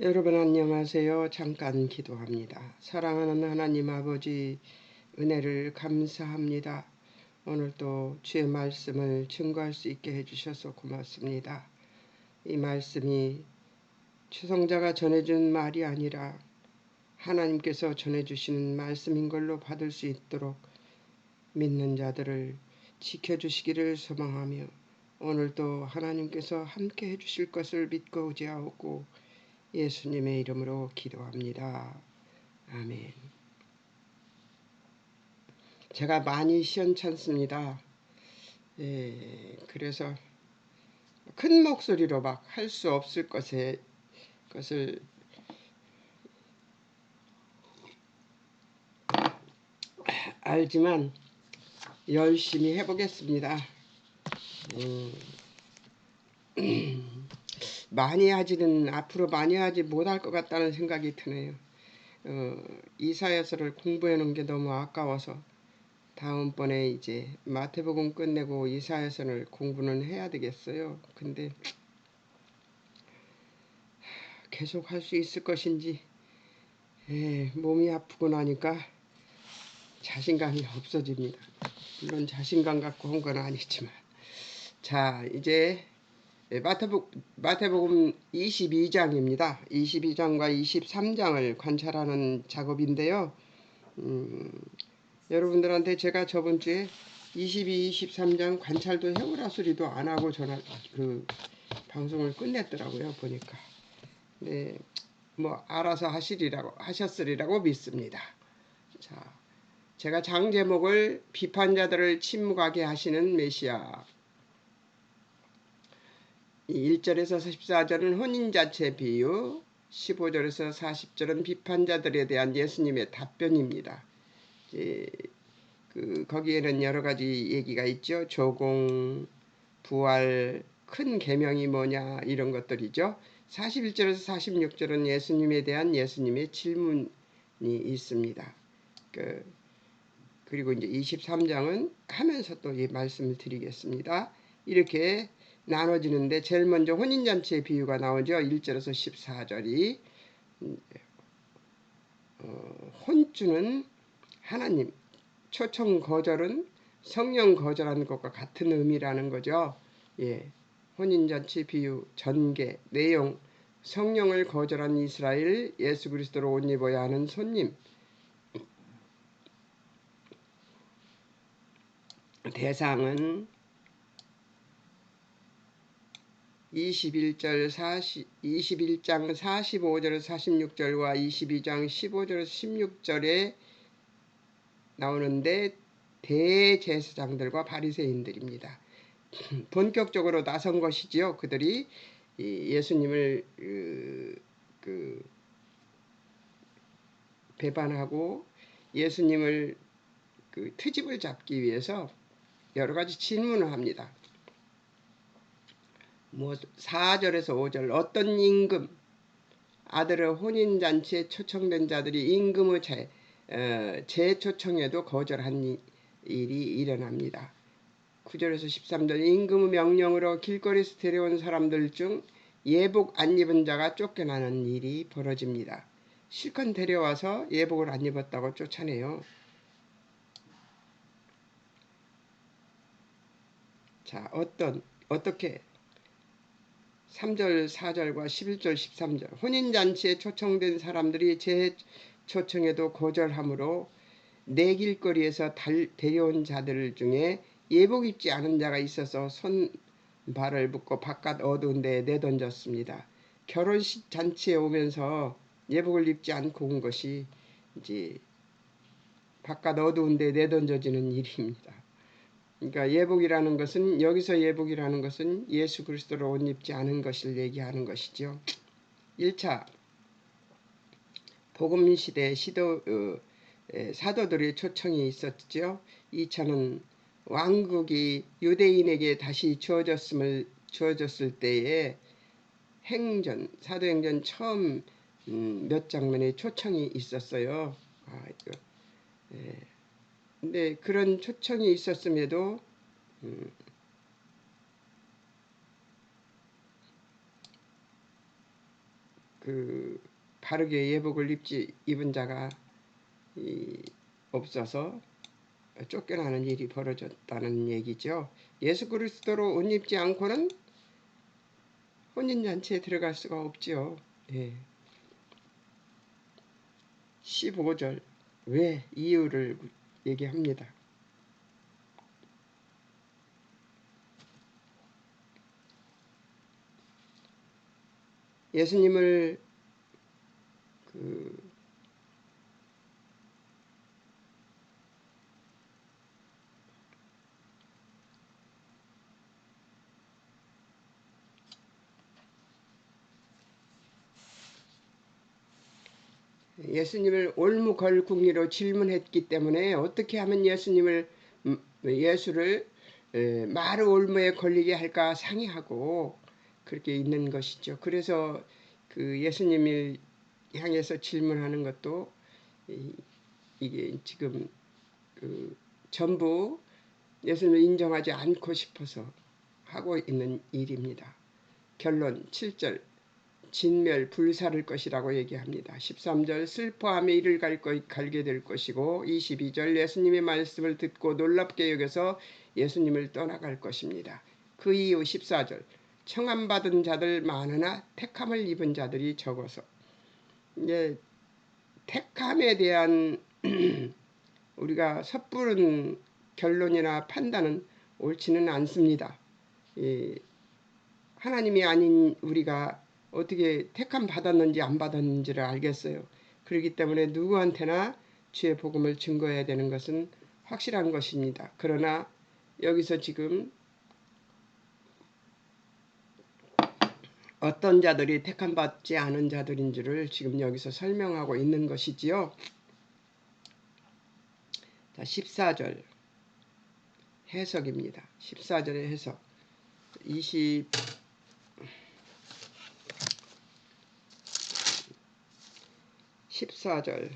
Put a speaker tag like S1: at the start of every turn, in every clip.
S1: 여러분 안녕하세요. 잠깐 기도합니다. 사랑하는 하나님 아버지, 은혜를 감사합니다. 오늘도 주의 말씀을 증거할 수 있게 해주셔서 고맙습니다. 이 말씀이 추성자가 전해준 말이 아니라 하나님께서 전해주시는 말씀인 걸로 받을 수 있도록 믿는 자들을 지켜주시기를 소망하며, 오늘도 하나님께서 함께 해주실 것을 믿고 의지하고 예수님의 이름으로 기도합니다. 아멘. 제가 많이 시원찮습니다. 그래서 큰 목소리로 막 할 수 없을 것을 알지만 열심히 해보겠습니다. 많이 하지는 앞으로 많이 하지 못할 것 같다는 생각이 드네요. 이사야서를 공부해 놓은 게 너무 아까워서 다음번에 이제 마태복음 끝내고 이사야서를 공부는 해야 되겠어요. 근데 계속 할 수 있을 것인지 몸이 아프고 나니까 자신감이 없어집니다. 물론 자신감 갖고 한 건 아니지만. 자, 이제 마태복음 22장입니다. 22장과 23장을 관찰하는 작업인데요. 여러분들한테 제가 저번 주에 22, 23장 관찰도 해오라 소리도 안 하고 전화 방송을 끝냈더라고요. 보니까. 네, 뭐 알아서 하셨으리라고 믿습니다. 자, 제가 장 제목을 비판자들을 침묵하게 하시는 메시아, 1절에서 14절은 혼인자체 비유, 15절에서 40절은 비판자들에 대한 예수님의 답변입니다. 거기에는 여러 가지 얘기가 있죠. 조공, 부활, 큰 계명이 뭐냐 이런 것들이죠. 41절에서 46절은 예수님에 대한 예수님의 질문이 있습니다. 그리고 이제 23장은 하면서 또 이 말씀을 드리겠습니다. 이렇게 나눠지는데 제일 먼저 혼인잔치의 비유가 나오죠. 1절에서 14절이 혼주는 하나님, 초청 거절은 성령 거절하는 것과 같은 의미라는 거죠. 예, 혼인잔치 비유, 전개, 내용, 성령을 거절한 이스라엘, 예수 그리스도로 옷 입어야 하는 손님, 대상은 21장 45절에서 46절과 22장 15절에서 16절에 나오는데 대제사장들과 바리새인들입니다. 본격적으로 나선 것이지요. 그들이 예수님을 배반하고 예수님을 트집을 잡기 위해서 여러 가지 질문을 합니다. 4절에서 5절 어떤 임금, 아들의 혼인잔치에 초청된 자들이 임금의 재초청에도 거절한 일이 일어납니다. 9절에서 13절 임금의 명령으로 길거리에서 데려온 사람들 중 예복 안 입은 자가 쫓겨나는 일이 벌어집니다. 실컷 데려와서 예복을 안 입었다고 쫓아내요. 자, 어떻게 3절, 4절과 11절, 13절 혼인잔치에 초청된 사람들이 재초청에도 거절하므로 내 길거리에서 데려온 자들 중에 예복 입지 않은 자가 있어서 손발을 묶고 바깥 어두운 데에 내던졌습니다. 결혼식 잔치에 오면서 예복을 입지 않고 온 것이 이제 바깥 어두운 데에 내던져지는 일입니다. 그러니까 예복이라는 것은, 여기서 예복이라는 것은 예수 그리스도로 옷 입지 않은 것을 얘기하는 것이죠. 1차 복음시대 사도들의 초청이 있었죠. 2차는 왕국이 유대인에게 다시 주어졌을 때에 사도행전 처음 몇 장면에 초청이 있었어요. 근데 그런 초청이 있었음에도 바르게 예복을 입은 자가 없어서 쫓겨나는 일이 벌어졌다는 얘기죠. 예수 그리스도로 옷 입지 않고는 혼인잔치에 들어갈 수가 없죠. 예. 15절 왜 이유를 얘기합니다. 예수님을 예수님을 올무걸궁리로 질문했기 때문에 어떻게 하면 예수를 마르 올무에 걸리게 할까 상의하고 그렇게 있는 것이죠. 그래서 예수님을 향해서 질문하는 것도 이게 지금 전부 예수님을 인정하지 않고 싶어서 하고 있는 일입니다. 결론 7절 진멸 불사를 것이라고 얘기합니다. 13절 슬퍼함에 이를 갈게 될 것이고 22절 예수님의 말씀을 듣고 놀랍게 여겨서 예수님을 떠나갈 것입니다. 그 이후 14절 청함받은 자들 많으나 택함을 입은 자들이 적어서 이제 택함에 대한 우리가 섣부른 결론이나 판단은 옳지는 않습니다. 하나님이 아닌 우리가 어떻게 택함 받았는지 안 받았는지를 알겠어요. 그렇기 때문에 누구한테나 주의 복음을 증거해야 되는 것은 확실한 것입니다. 그러나 여기서 지금 어떤 자들이 택함 받지 않은 자들인지를 지금 여기서 설명하고 있는 것이지요. 자, 14절 해석입니다. 14절의 해석 14절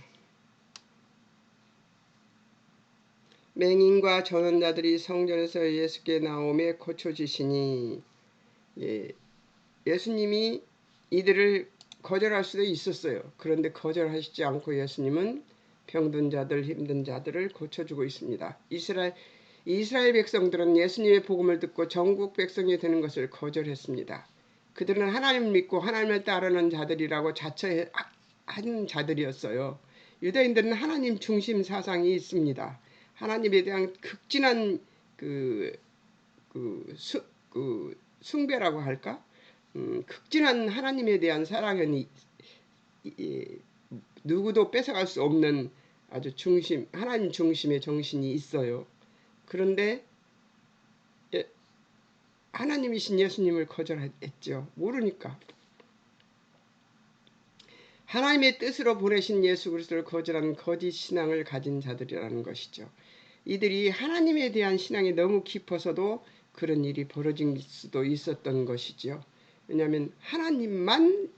S1: 맹인과 전원자들이 성전에서 예수께 나오매 고쳐지시니 예수님이 이들을 거절할 수도 있었어요. 그런데 거절하시지 않고 예수님은 병든 자들 힘든 자들을 고쳐주고 있습니다. 이스라엘 백성들은 예수님의 복음을 듣고 전국 백성이 되는 것을 거절했습니다. 그들은 하나님을 믿고 하나님을 따르는 자들이라고 자처한 자들이었어요. 유대인들은 하나님 중심 사상이 있습니다. 하나님에 대한 극진한 숭배라고 할까? 극진한 하나님에 대한 사랑은 누구도 뺏어갈 수 없는 아주 하나님 중심의 정신이 있어요. 그런데 하나님이신 예수님을 거절했죠. 모르니까. 하나님의 뜻으로 보내신 예수 그리스도를 거절한 거짓 신앙을 가진 자들이라는 것이죠. 이들이 하나님에 대한 신앙이 너무 깊어서도 그런 일이 벌어질 수도 있었던 것이죠. 왜냐하면 하나님만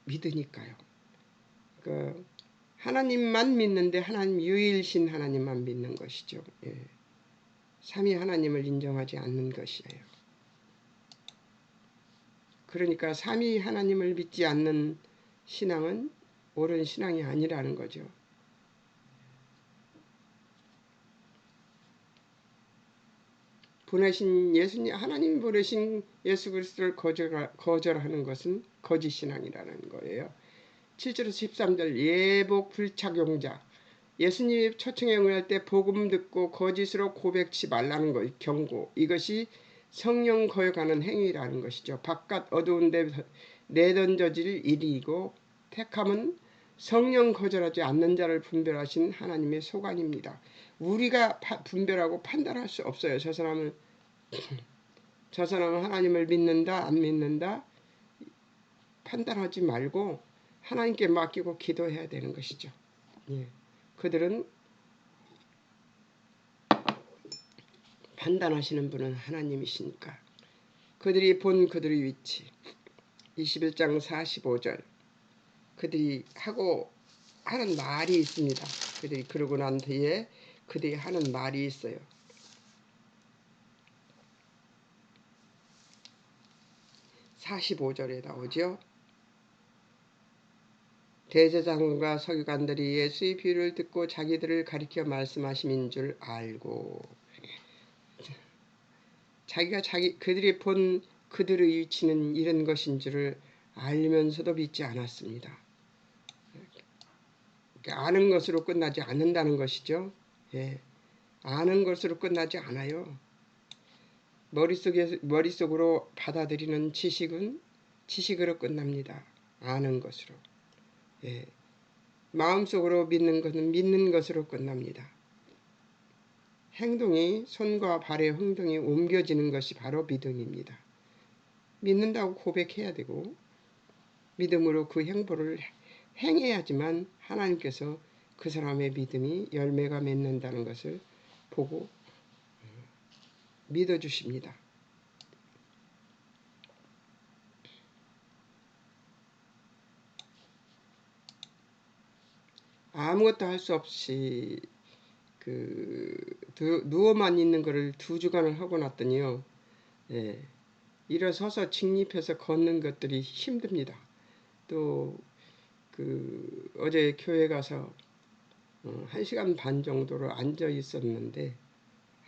S1: 믿으니까요. 하나님만 믿는데 하나님 유일신 하나님만 믿는 것이죠. 삼위 하나님을 인정하지 않는 것이에요. 그러니까 삼위 하나님을 믿지 않는 신앙은 옳은 신앙이 아니라는 거죠. 하나님이 보내신 예수 그리스도를 거절하는 것은 거짓 신앙이라는 거예요. 7절에서 13절 예복 불착용자 예수님이 초청에 응할 때 복음 듣고 거짓으로 고백치 말라는 것 경고 이것이 성령 거역하는 행위라는 것이죠. 바깥 어두운 데 내던져질 일이고 택함은 성령 거절하지 않는 자를 분별하신 하나님의 소관입니다. 우리가 분별하고 판단할 수 없어요. 저 사람은 하나님을 믿는다 안 믿는다 판단하지 말고 하나님께 맡기고 기도해야 되는 것이죠. 그들은 판단하시는 분은 하나님이시니까. 그들이 본 그들의 위치 21장 45절 그들이 하는 말이 있습니다. 그들이 그러고 난 뒤에 그들이 하는 말이 있어요. 45절에 나오죠. 대제사장과 서기관들이 예수의 비유를 듣고 자기들을 가리켜 말씀하심인 줄 알고, 그들이 본 그들의 위치는 이런 것인 줄을 알면서도 믿지 않았습니다. 아는 것으로 끝나지 않는다는 것이죠. 예, 아는 것으로 끝나지 않아요. 머릿속으로 받아들이는 지식은 지식으로 끝납니다. 아는 것으로. 예, 마음속으로 믿는 것은 믿는 것으로 끝납니다. 행동이, 손과 발의 행동이 옮겨지는 것이 바로 믿음입니다. 믿는다고 고백해야 되고 믿음으로 그 행보를 행해야지만 하나님께서 그 사람의 믿음이 열매가 맺는다는 것을 보고 믿어주십니다. 아무것도 할 수 없이 누워만 있는 것을 2주간을 하고 났더니요. 예, 일어서서 직립해서 걷는 것들이 힘듭니다. 또 어제 교회 가서 1시간 반 정도로 앉아 있었는데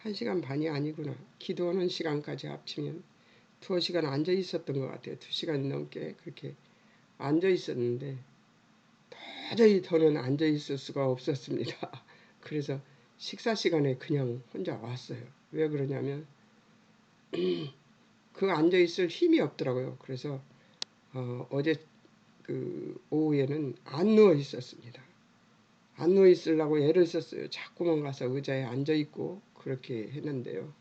S1: 1시간 반이 아니구나. 기도하는 시간까지 합치면 2시간 앉아 있었던 것 같아요. 2시간 넘게 그렇게 앉아 있었는데 도저히 더는 앉아 있을 수가 없었습니다. 그래서 식사 시간에 그냥 혼자 왔어요. 왜 그러냐면 그 앉아 있을 힘이 없더라고요. 그래서 어제 오후에는 안 누워 있었습니다. 안 누워 있으려고 애를 썼어요. 자꾸만 가서 의자에 앉아 있고 그렇게 했는데요.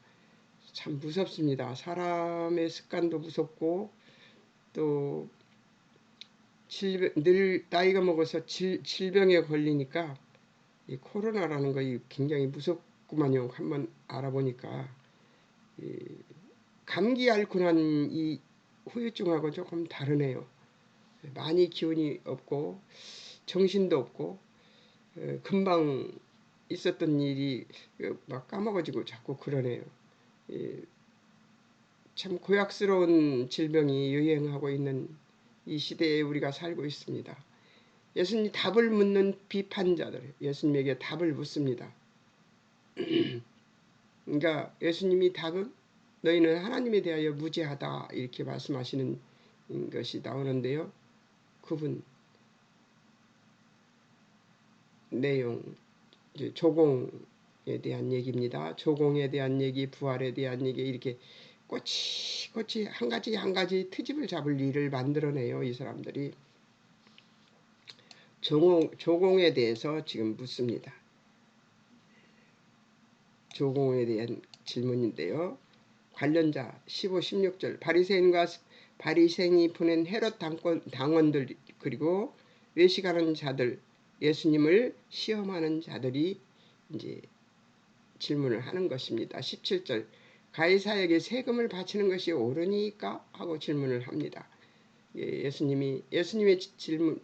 S1: 참 무섭습니다. 사람의 습관도 무섭고 또 늘 나이가 먹어서 질병에 걸리니까 이 코로나라는 거 굉장히 무섭구만요. 한번 알아보니까 감기 앓고 난 이 후유증하고 조금 다르네요. 많이 기운이 없고 정신도 없고 금방 있었던 일이 막 까먹어지고 자꾸 그러네요. 참 고약스러운 질병이 유행하고 있는 이 시대에 우리가 살고 있습니다. 예수님 답을 묻는 비판자들, 예수님에게 답을 묻습니다. 그러니까 예수님이 답은 너희는 하나님에 대하여 무지하다 이렇게 말씀하시는 것이 나오는데요. 그분 내용 조공에 대한 얘기입니다. 조공에 대한 얘기, 부활에 대한 얘기 이렇게 꼬치꼬치 한 가지 트집을 잡을 일을 만들어내요. 이 사람들이. 조공에 대해서 지금 묻습니다. 조공에 대한 질문인데요. 관련자 15, 16절 바리새인이 보낸 헤롯 당원들 그리고 외식하는 자들 예수님을 시험하는 자들이 이제 질문을 하는 것입니다. 17절 가이사에게 세금을 바치는 것이 옳으니까 하고 질문을 합니다. 예수님의 질문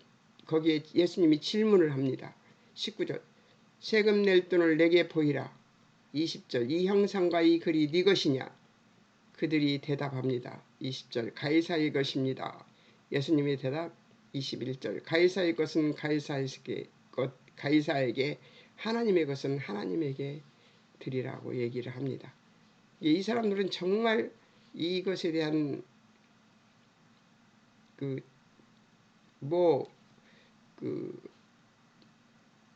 S1: 거기에 예수님이 질문을 합니다. 19절 세금 낼 돈을 내게 보이라. 20절 이 형상과 이 글이 네 것이냐? 그들이 대답합니다. 20절 가이사의 것입니다. 예수님의 대답 21절 가이사의 것은 가이사에게 하나님의 것은 하나님에게 드리라고 얘기를 합니다. 이 사람들은 정말 이것에 대한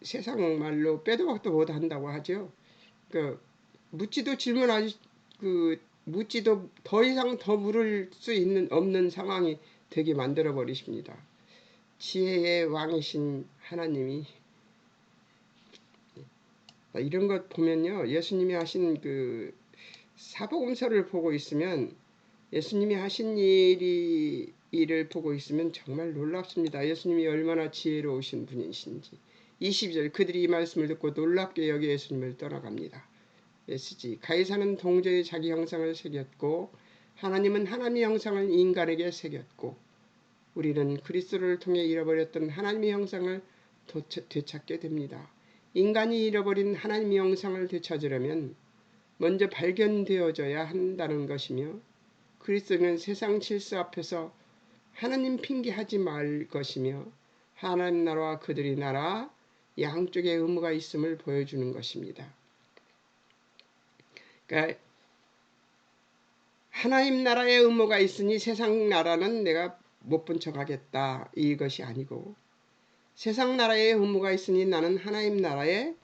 S1: 세상 말로 빼도 박도 못한다고 하죠. 묻지도 질문하지 묻지도 더 이상 더 물을 수 없는 상황이 되게 만들어 버리십니다. 지혜의 왕이신 하나님이 이런 것 보면요. 예수님이 하신 사복음서를 보고 있으면 예수님이 하신 일을 보고 있으면 정말 놀랍습니다. 예수님이 얼마나 지혜로우신 분이신지. 22절 그들이 이 말씀을 듣고 놀랍게 여겨 예수님을 떠나갑니다. SG 가이사는 동저의 자기 형상을 새겼고 하나님은 하나님의 형상을 인간에게 새겼고 우리는 그리스도를 통해 잃어버렸던 하나님의 형상을 되찾게 됩니다. 인간이 잃어버린 하나님의 형상을 되찾으려면 먼저 발견되어져야 한다는 것이며 그리스도는 세상 질서 앞에서 하나님 핑계하지 말 것이며 하나님 나라와 그들의 나라 양쪽에 의무가 있음을 보여주는 것입니다. 그러니까 하나님 나라의 의무가 있으니 세상 나라는 내가 못 본 척하겠다 이것이 아니고, 세상 나라의 의무가 있으니 나는 하나님 나라의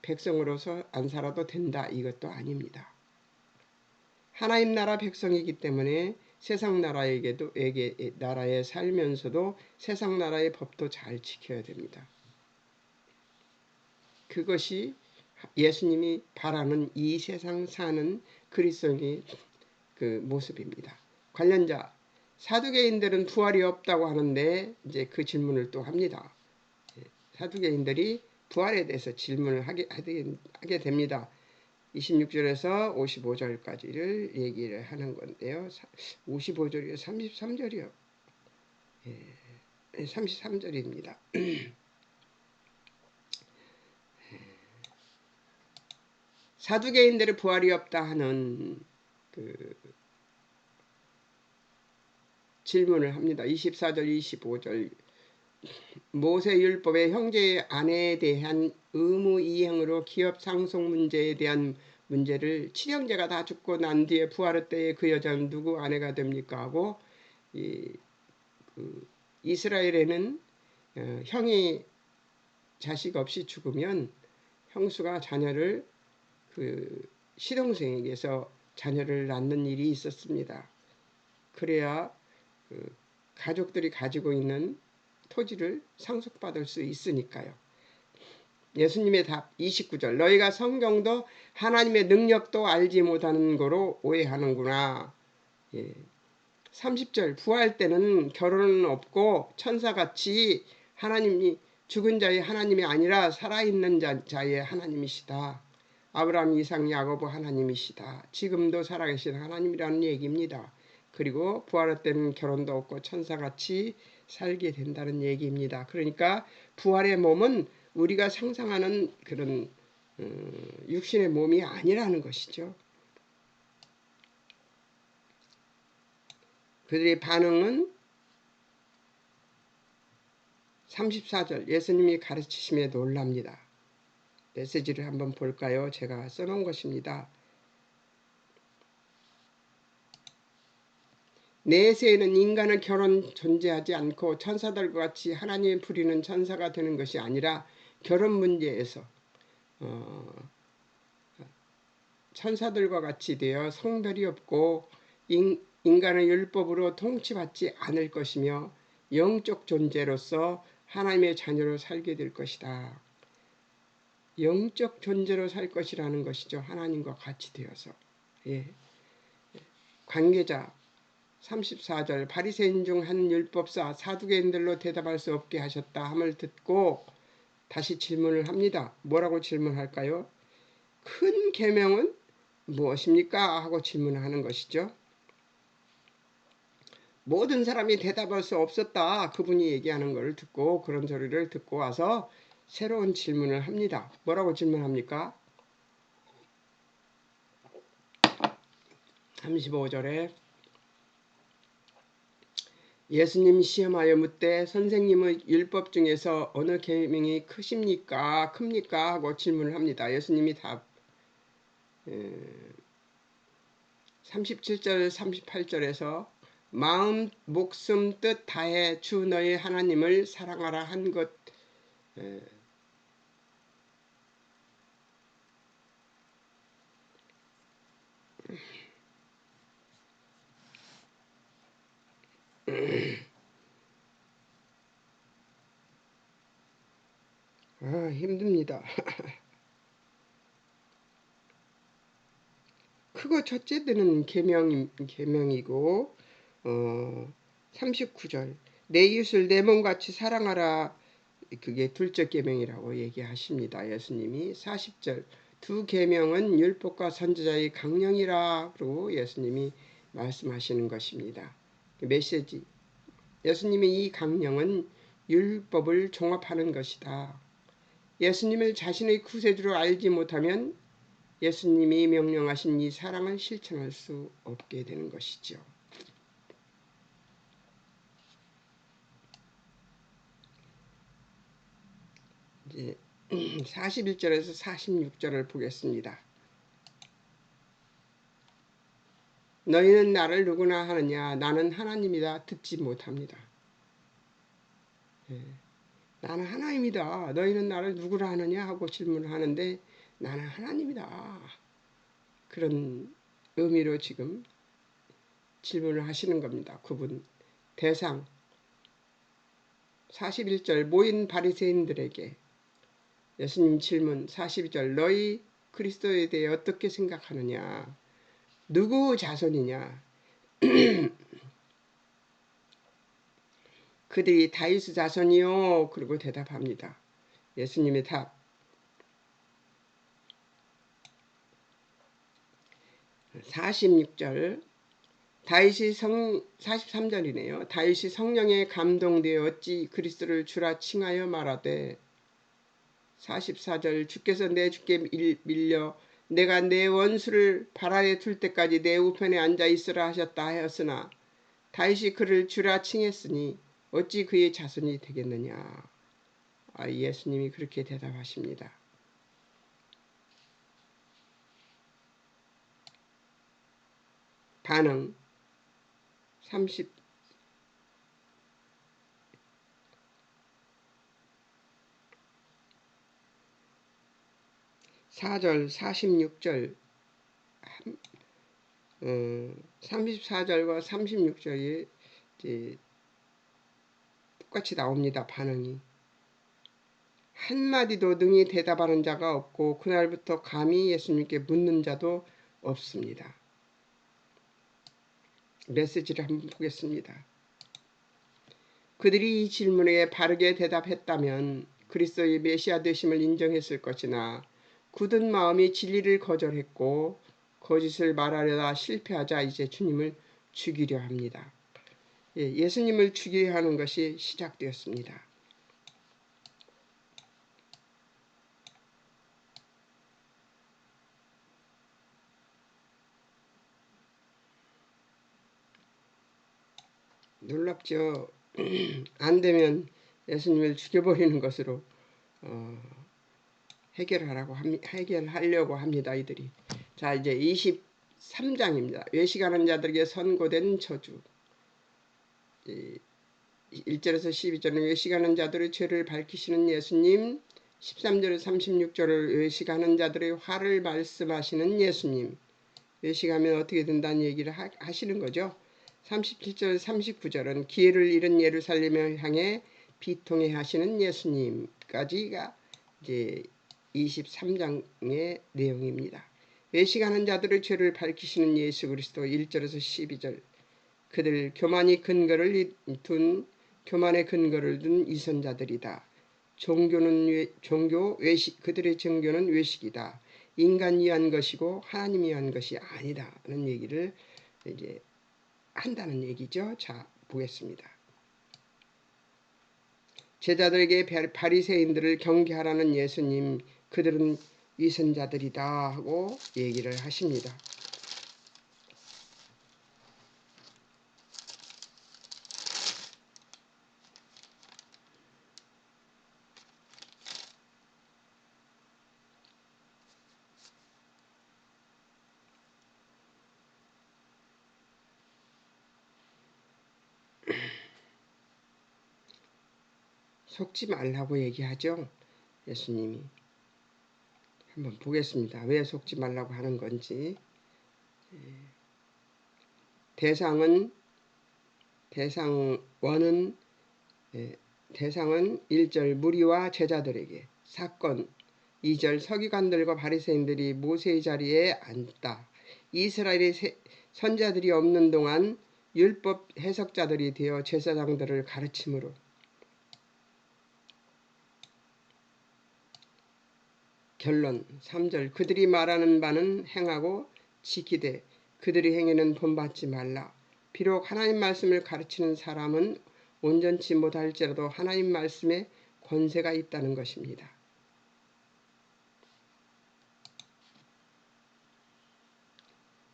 S1: 백성으로서 안 살아도 된다 이것도 아닙니다. 하나님 나라 백성이기 때문에 세상 나라에 살면서도 세상 나라의 법도 잘 지켜야 됩니다. 그것이 예수님이 바라는 이 세상 사는 그리스도인의 그 모습입니다. 관련자 사두개인들은 부활이 없다고 하는데 이제 그 질문을 또 합니다. 사두개인들이 부활에 대해서 질문을 하게 됩니다. 26절에서 55절까지를 얘기를 하는 건데요. 55절이요, 33절이요. 33절입니다. 사두개인들의 부활이 없다 하는 그 질문을 합니다. 24절, 25절. 모세율법의 형제의 아내에 대한 의무 이행으로 기업 상속 문제에 대한 문제를 친형제가 다 죽고 난 뒤에 부활할 때에 그 여자는 누구 아내가 됩니까 하고, 이스라엘에는 형이 자식 없이 죽으면 형수가 자녀를 그 시동생에게서 자녀를 낳는 일이 있었습니다. 그래야 그 가족들이 가지고 있는 토지를 상속받을 수 있으니까요. 예수님의 답 29절. 너희가 성경도 하나님의 능력도 알지 못하는 거로 오해하는구나. 30절. 부활 때는 결혼은 없고 천사같이 하나님이 죽은 자의 하나님이 아니라 살아있는 자의 하나님이시다. 아브라함, 이삭, 야고보 하나님이시다. 지금도 살아계신 하나님이라는 얘기입니다. 그리고 부활할 때는 결혼도 없고 천사같이 살게 된다는 얘기입니다. 그러니까 부활의 몸은 우리가 상상하는 그런 육신의 몸이 아니라는 것이죠. 그들의 반응은 34절. 예수님이 가르치심에 놀랍니다. 메시지를 한번 볼까요? 제가 써놓은 것입니다. 내세에는 인간은 결혼 존재하지 않고 천사들과 같이 하나님의 부리는 천사가 되는 것이 아니라 결혼 문제에서 천사들과 같이 되어 성별이 없고 인간의 율법으로 통치받지 않을 것이며 영적 존재로서 하나님의 자녀로 살게 될 것이다. 영적 존재로 살 것이라는 것이죠. 하나님과 같이 되어서. 관계자 34절. 바리새인 중 한 율법사 사두개인들로 대답할 수 없게 하셨다 함을 듣고 다시 질문을 합니다. 뭐라고 질문할까요? 큰 계명은 무엇입니까? 하고 질문하는 것이죠. 모든 사람이 대답할 수 없었다. 그분이 얘기하는 것을 듣고 그런 소리를 듣고 와서 새로운 질문을 합니다. 뭐라고 질문합니까? 35절에 예수님 시험하여 묻되 선생님의 율법 중에서 어느 계명이 크십니까? 큽니까? 하고 질문을 합니다. 예수님이 답 37절 38절에서 마음 목숨 뜻 다해 주 너의 하나님을 사랑하라 한 것 힘듭니다. 크고 첫째 되는 계명이고 39절 내 이웃을 내 몸같이 사랑하라 그게 둘째 계명이라고 얘기하십니다. 예수님이 40절 두 계명은 율법과 선지자의 강령이라고 예수님이 말씀하시는 것입니다. 메시지 예수님의 이 강령은 율법을 종합하는 것이다. 예수님을 자신의 구세주로 알지 못하면 예수님이 명령하신 이 사랑을 실천할 수 없게 되는 것이죠. 이제 41절에서 46절을 보겠습니다. 너희는 나를 누구나 하느냐? 나는 하나님이다. 듣지 못합니다. 나는 하나님이다. 너희는 나를 누구라 하느냐? 하고 질문을 하는데 나는 하나님이다. 그런 의미로 지금 질문을 하시는 겁니다. 그분 대상 41절 모인 바리새인들에게 예수님 질문 42절 너희 그리스도에 대해 어떻게 생각하느냐? 누구 자손이냐? 그들이 다윗의 자손이요. 그리고 대답합니다. 예수님의 답 46절 다윗이 43절이네요. 다윗이 성령에 감동되어 어찌 그리스도를 주라 칭하여 말하되 44절 주께서 내 주께 밀려 내가 내 원수를 발 아래 둘 때까지 내 우편에 앉아 있으라 하셨다 하였으나 다윗이 그를 주라 칭했으니 어찌 그의 자손이 되겠느냐. 예수님이 그렇게 대답하십니다. 반응 34절 46절 34절과 36절이 똑같이 나옵니다. 반응이 한마디도 능히 대답하는 자가 없고 그날부터 감히 예수님께 묻는 자도 없습니다. 메시지를 한번 보겠습니다. 그들이 이 질문에 바르게 대답했다면 그리스도의 메시아 되심을 인정했을 것이나 굳은 마음이 진리를 거절했고 거짓을 말하려다 실패하자 이제 주님을 죽이려 합니다. 예수님을 죽이려 하는 것이 시작되었습니다. 놀랍죠. 안 되면 예수님을 죽여버리는 것으로 해결하려고 합니다. 이들이. 자, 이제 23장입니다. 외식하는 자들에게 선고된 저주. 1절에서 12절은 외식하는 자들의 죄를 밝히시는 예수님, 13절에서 36절을 외식하는 자들의 화를 말씀하시는 예수님. 외식하면 어떻게 된다는 얘기를 하시는 거죠. 37절 39절은 기회를 잃은 예루살렘을 향해 비통해 하시는 예수님까지가 이제 23장의 내용입니다. 외식하는 자들의 죄를 밝히시는 예수 그리스도 1절에서 12절 그들 교만의 근거를 둔 이선자들이다. 그들의 종교는 외식이다. 인간이 위한 것이고 하나님이 위한 것이 아니다는 얘기를 이제 한다는 얘기죠. 자, 보겠습니다. 제자들에게 바리새인들을 경계하라는 예수님, 그들은 위선자들이다 하고 얘기를 하십니다. 속지 말라고 얘기하죠. 예수님이. 한번 보겠습니다. 왜 속지 말라고 하는 건지. 대상은 1절 무리와 제자들에게, 사건 2절 서기관들과 바리새인들이 모세의 자리에 앉다. 이스라엘의 선자들이 없는 동안 율법 해석자들이 되어 제사장들을 가르침으로. 결론 3절 그들이 말하는 바는 행하고 지키되 그들이 행위는 본받지 말라. 비록 하나님 말씀을 가르치는 사람은 온전치 못할지라도 하나님 말씀에 권세가 있다는 것입니다.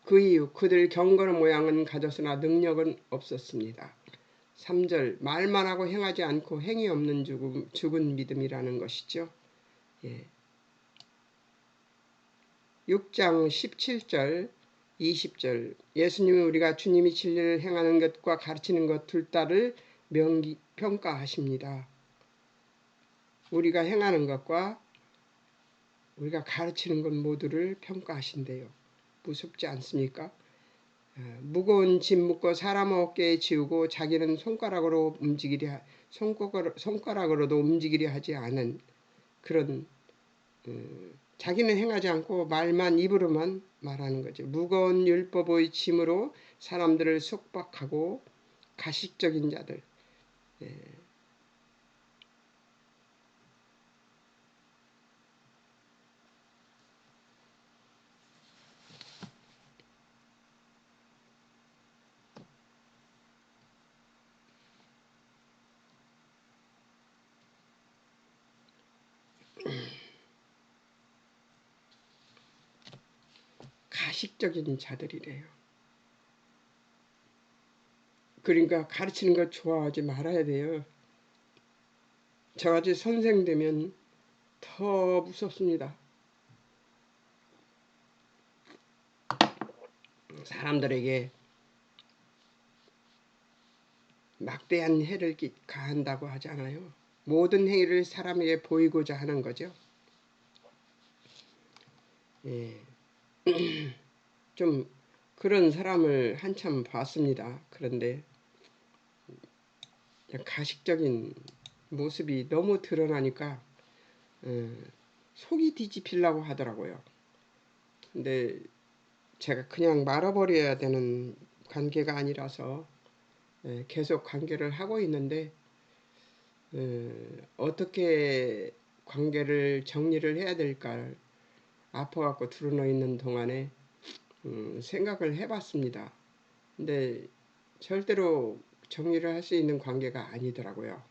S1: 그 이유 그들 경건한 모양은 가졌으나 능력은 없었습니다. 3절 말만 하고 행하지 않고 행위 없는 죽은 믿음이라는 것이죠. 예. 6장 17절 20절 예수님은 우리가 주님이 진리를 행하는 것과 가르치는 것 둘 다를 평가하십니다. 우리가 행하는 것과 우리가 가르치는 것 모두를 평가하신대요. 무섭지 않습니까? 무거운 짐 묶어 사람 어깨에 지우고 자기는 손가락으로도 움직이려 하지 않은 그런 자기는 행하지 않고 말만 입으로만 말하는 거죠. 무거운 율법의 짐으로 사람들을 속박하고 가식적인 자들. 가식적인 자들이래요. 그러니까 가르치는 거 좋아하지 말아야 돼요. 저같이 선생 되면 더 무섭습니다. 사람들에게 막대한 해를 가한다고 하잖아요. 모든 행위를 사람에게 보이고자 하는 거죠. 예. 좀 그런 사람을 한참 봤습니다. 그런데 가식적인 모습이 너무 드러나니까 속이 뒤집히려고 하더라고요. 근데 제가 그냥 말아버려야 되는 관계가 아니라서 계속 관계를 하고 있는데 어떻게 관계를 정리를 해야 될까 아파갖고 드러누워 있는 동안에 생각을 해봤습니다. 근데 절대로 정리를 할 수 있는 관계가 아니더라고요.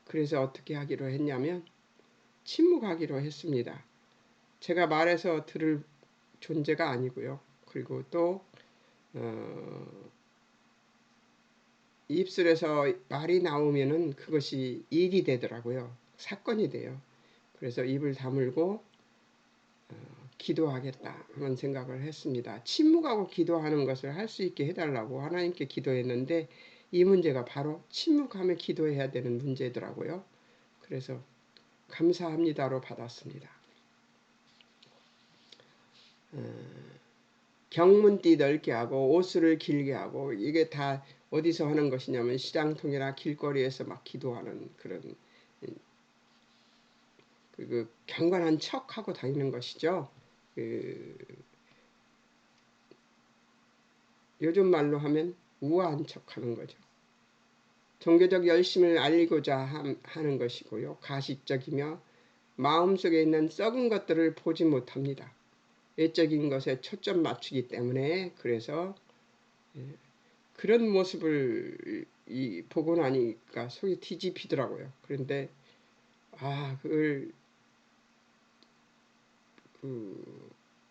S1: 그래서 어떻게 하기로 했냐면 침묵하기로 했습니다. 제가 말해서 들을 존재가 아니고요. 그리고 또 입술에서 말이 나오면은 그것이 일이 되더라고요. 사건이 돼요. 그래서 입을 다물고 기도하겠다 하는 생각을 했습니다. 침묵하고 기도하는 것을 할 수 있게 해달라고 하나님께 기도했는데 이 문제가 바로 침묵하며 기도해야 되는 문제더라고요. 그래서 감사합니다로 받았습니다. 경문띠 넓게 하고 옷을 길게 하고 이게 다 어디서 하는 것이냐면 시장통이나 길거리에서 막 기도하는 그런 그 경건한 척하고 다니는 것이죠. 요즘 말로 하면 우아한 척하는 거죠. 종교적 열심을 알리고자 하는 것이고요. 가식적이며 마음속에 있는 썩은 것들을 보지 못합니다. 외적인 것에 초점 맞추기 때문에 그래서 그런 모습을 보고 나니까 속이 뒤집히더라고요. 그런데 그걸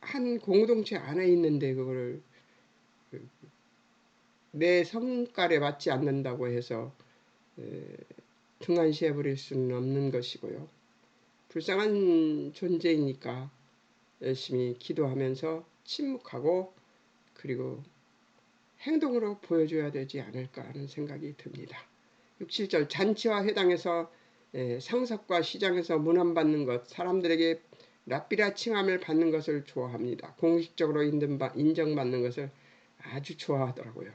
S1: 한 공동체 안에 있는데 그거를 내 성깔에 맞지 않는다고 해서 등한시해 버릴 수는 없는 것이고요. 불쌍한 존재이니까 열심히 기도하면서 침묵하고 그리고 행동으로 보여줘야 되지 않을까 하는 생각이 듭니다. 6, 7절 잔치와 회당에서 상석과 시장에서 문안받는 것, 사람들에게 랍비라 칭함을 받는 것을 좋아합니다. 공식적으로 인정받는 것을 아주 좋아하더라고요.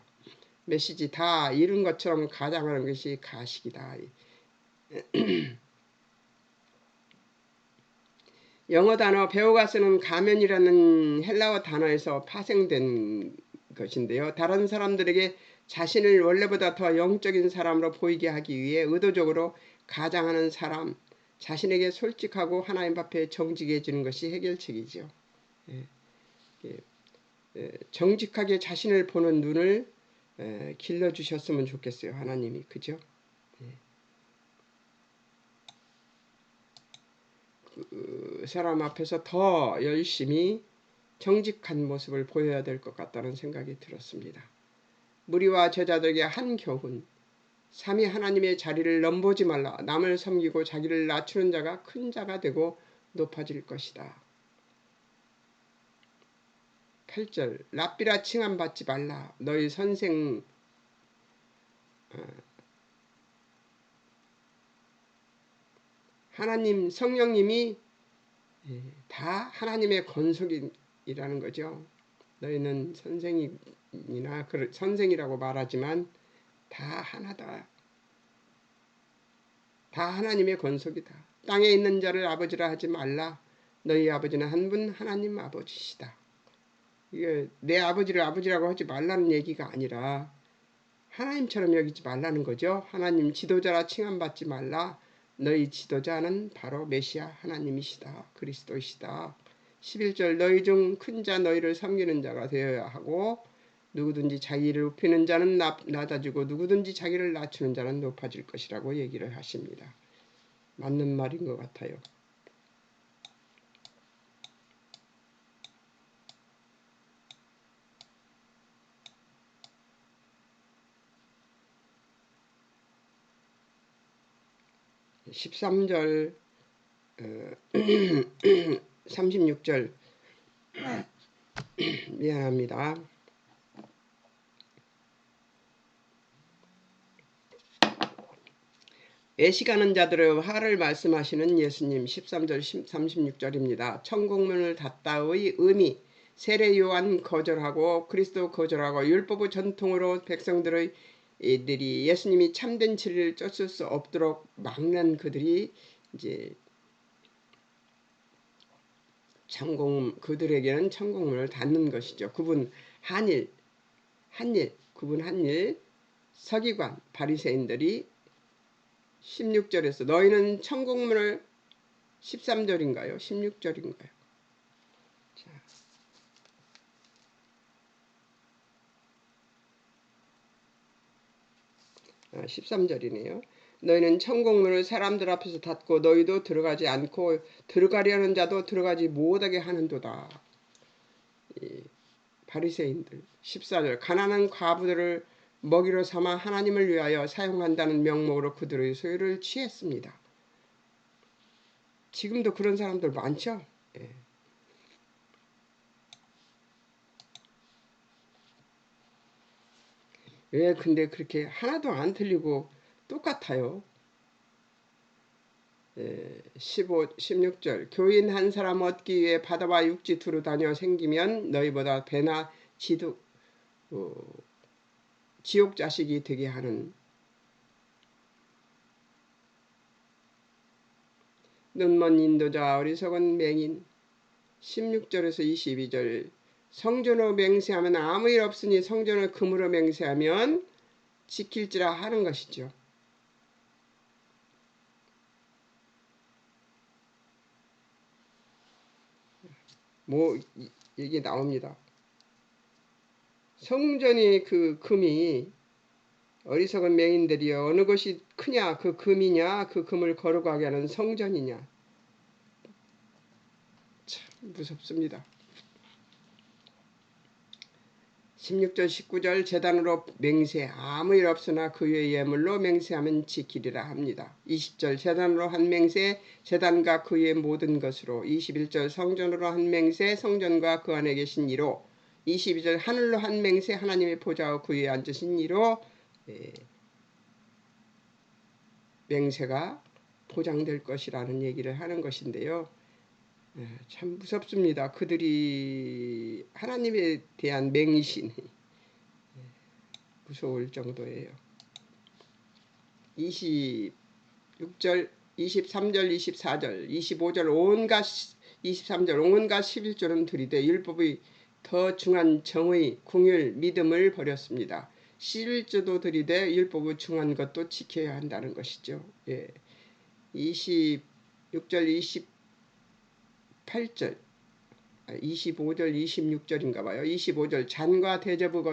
S1: 메시지 다 이룬 것처럼 가장하는 것이 가식이다. 영어 단어 배우가 쓰는 가면이라는 헬라어 단어에서 파생된 것인데요. 다른 사람들에게 자신을 원래보다 더 영적인 사람으로 보이게 하기 위해 의도적으로 가장하는 사람, 자신에게 솔직하고 하나님 앞에 정직해지는 것이 해결책이죠. 정직하게 자신을 보는 눈을 길러주셨으면 좋겠어요. 하나님이. 그죠? 그 사람 앞에서 더 열심히 정직한 모습을 보여야 될 것 같다는 생각이 들었습니다. 무리와 제자들에게 한 교훈. 삼위 하나님의 자리를 넘보지 말라. 남을 섬기고 자기를 낮추는 자가 큰 자가 되고 높아질 것이다. 8절 랍비라 칭함받지 말라. 너희 선생 하나님 성령님이 다 하나님의 권속이라는 거죠. 너희는 선생이나 선생이라고 말하지만 다 하나다. 다 하나님의 권속이다. 땅에 있는 자를 아버지라 하지 말라. 너희 아버지는 한 분 하나님 아버지시다. 이게 내 아버지를 아버지라고 하지 말라는 얘기가 아니라 하나님처럼 여기지 말라는 거죠. 하나님 지도자라 칭함받지 말라. 너희 지도자는 바로 메시아 하나님이시다. 그리스도이시다. 11절 너희 중 큰 자 너희를 섬기는 자가 되어야 하고 누구든지 자기를 높이는 자는 낮아지고 누구든지 자기를 낮추는 자는 높아질 것이라고 얘기를 하십니다. 맞는 말인 것 같아요. (13절) 36절 미안합니다. 애식하는 자들의 화를 말씀하시는 예수님. 13절 36절입니다. 천국문을 닫다의 의미. 세례 요한 거절하고 그리스도 거절하고 율법의 전통으로 백성들이 예수님이 참된 진리를 쫓을 수 없도록 막는 그들이 이제 그들에게는 천국문을 닫는 것이죠. 구분 한일 서기관 바리새인들이 16절에서 너희는 천국문을 13절인가요? 16절인가요? 자, 13절이네요. 너희는 천국문을 사람들 앞에서 닫고 너희도 들어가지 않고 들어가려는 자도 들어가지 못하게 하는도다. 바리새인들. 14절 가난한 과부들을 먹이로 삼아 하나님을 위하여 사용한다는 명목으로 그들의 소유를 취했습니다. 지금도 그런 사람들 많죠? 예. 왜 근데 그렇게 하나도 안 틀리고 똑같아요? 16절 교인 한 사람 얻기 위해 바다와 육지 두루 다녀 생기면 너희보다 배나 지옥 자식이 되게 하는 눈먼 인도자 어리석은 맹인. 16절에서 22절 성전으로 맹세하면 아무 일 없으니 성전을 금으로 맹세하면 지킬지라 하는 것이죠. 이게 나옵니다. 성전의 그 금이 어리석은 맹인들이 어느 것이 크냐, 그 금이냐, 그 금을 거룩하게 하는 성전이냐. 참 무섭습니다. 16절 19절 제단으로 맹세 아무 일 없으나 그 외의 예물로 맹세하면 지키리라 합니다. 20절 제단으로 한 맹세 제단과 그 외의 모든 것으로. 21절 성전으로 한 맹세 성전과 그 안에 계신 이로. 22절 하늘로 한 맹세 하나님의 보좌와 그 위에 앉으신 이로 맹세가 보장될 것이라는 얘기를 하는 것인데요. 참 무섭습니다. 그들이 하나님에 대한 맹신이 무서울 정도예요. 26절, 23절, 24절, 25절 온갖 23절 온갖 11절은 들이대 율법의 더 중한 정의, 궁율, 믿음을 버렸습니다. 11절도 들이대 율법의 중한 것도 지켜야 한다는 것이죠. 26절, 28절, 25절, 26절인가 봐요. 25절 잔과 대접의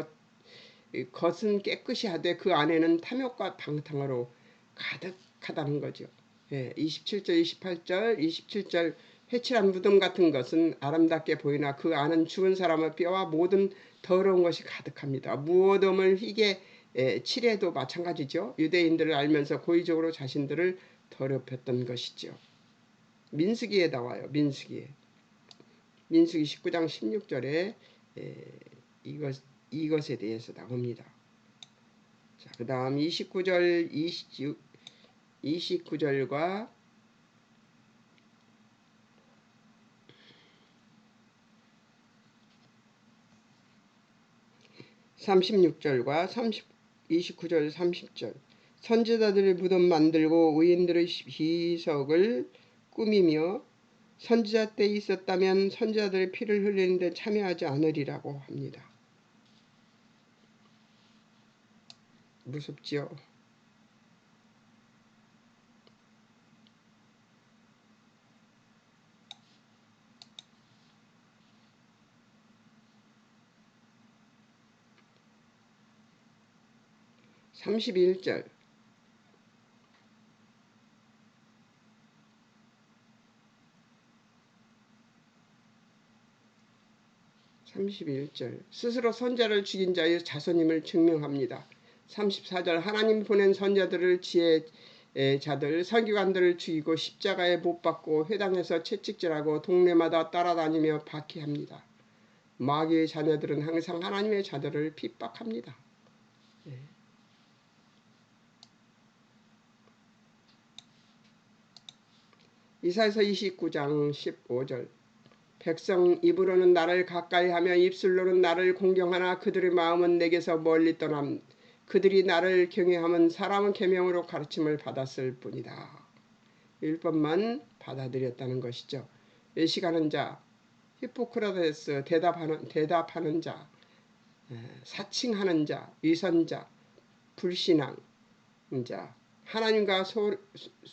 S1: 겉은 깨끗이 하되 그 안에는 탐욕과 방탕으로 가득하다는 거죠. 27절, 28절, 27절 해칠한 무덤 같은 것은 아름답게 보이나 그 안은 죽은 사람의 뼈와 모든 더러운 것이 가득합니다. 무덤을 희게 칠해도 마찬가지죠. 유대인들을 알면서 고의적으로 자신들을 더럽혔던 것이죠. 민수기에 나와요. 민수기 19장 16절에 이것에 대해서 나옵니다. 자, 그 다음 29절과 36절과 29절 30절 선지자들의 무덤 만들고 의인들의 비석을 꾸미며 선지자 때 있었다면 선지자들의 피를 흘리는 데 참여하지 않으리라고 합니다. 무섭지요? (31절) 31절 스스로 선자를 죽인 자의 자손임을 증명합니다. 34절 하나님 보낸 선자들을 지혜자들 서기관들을 죽이고 십자가에 못 박고 회당에서 채찍질하고 동네마다 따라다니며 박해합니다. 마귀의 자녀들은 항상 하나님의 자들을 핍박합니다. 이사야서 29장 15절 백성 입으로는 나를 가까이하며 입술로는 나를 공경하나 그들의 마음은 내게서 멀리 떠남. 그들이 나를 경외하면 사람은 계명으로 가르침을 받았을 뿐이다. 율법만 받아들였다는 것이죠. 외식하는 자, 히포크라테스 대답하는 자, 사칭하는 자, 위선자, 불신앙 자, 하나님과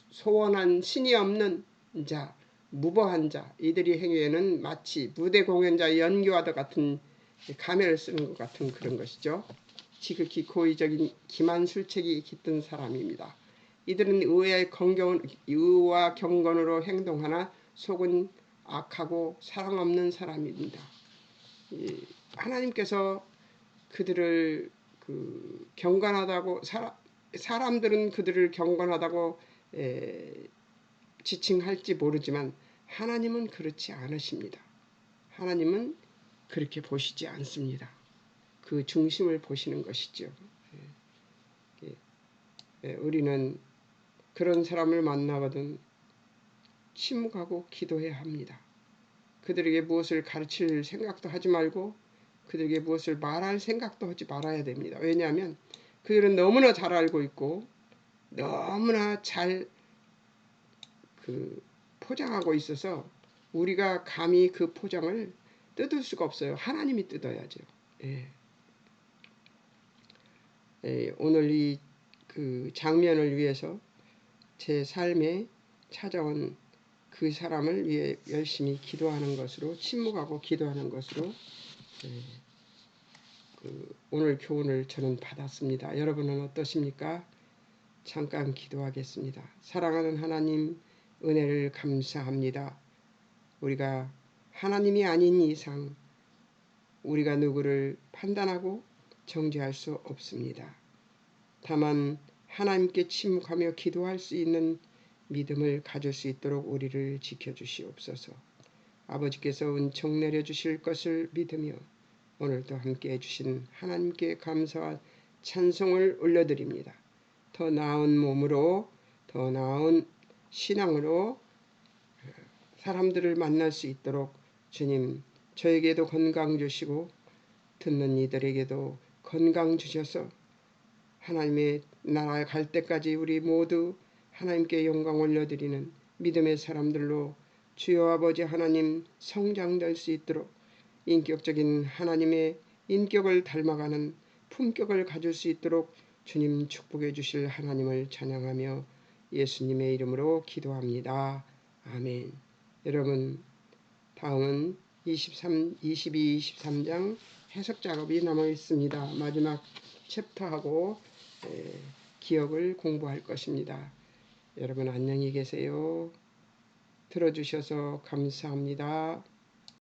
S1: 소원한 신이 없는 자, 무보한 자, 이들이 행위에는 마치 무대 공연자 연기와도 같은 가면을 쓰는 것 같은 그런 것이죠. 지극히 고의적인 기만술책이 깃든 사람입니다. 이들은 의와 경건으로 행동하나 속은 악하고 사랑 없는 사람입니다. 하나님께서 그들을 경건하다고 사람들은 그들을 경건하다고 지칭할지 모르지만 하나님은 그렇지 않으십니다. 하나님은 그렇게 보시지 않습니다. 그 중심을 보시는 것이죠. 우리는 그런 사람을 만나거든 침묵하고 기도해야 합니다. 그들에게 무엇을 가르칠 생각도 하지 말고 그들에게 무엇을 말할 생각도 하지 말아야 됩니다. 왜냐하면 그들은 너무나 잘 알고 있고 너무나 잘 포장하고 있어서 우리가 감히 그 포장을 뜯을 수가 없어요. 하나님이 뜯어야죠. 오늘 이 장면을 위해서 제 삶에 찾아온 그 사람을 위해 열심히 기도하는 것으로 침묵하고 기도하는 것으로 오늘 교훈을 저는 받았습니다. 여러분은 어떠십니까? 잠깐 기도하겠습니다. 사랑하는 하나님, 은혜를 감사합니다. 우리가 하나님이 아닌 이상 우리가 누구를 판단하고 정죄할 수 없습니다. 다만 하나님께 침묵하며 기도할 수 있는 믿음을 가질 수 있도록 우리를 지켜주시옵소서. 아버지께서 은총 내려주실 것을 믿으며 오늘도 함께 해주신 하나님께 감사와 찬송을 올려드립니다. 더 나은 몸으로 더 나은 신앙으로 사람들을 만날 수 있도록 주님 저에게도 건강 주시고 듣는 이들에게도 건강 주셔서 하나님의 나라에 갈 때까지 우리 모두 하나님께 영광 올려드리는 믿음의 사람들로 주여 아버지 하나님 성장될 수 있도록 인격적인 하나님의 인격을 닮아가는 품격을 가질 수 있도록 주님 축복해 주실 하나님을 찬양하며 예수님의 이름으로 기도합니다. 아멘. 여러분 다음은 22, 23장 해석 작업이 남아 있습니다. 마지막 챕터하고 기억을 공부할 것입니다. 여러분 안녕히 계세요. 들어주셔서 감사합니다.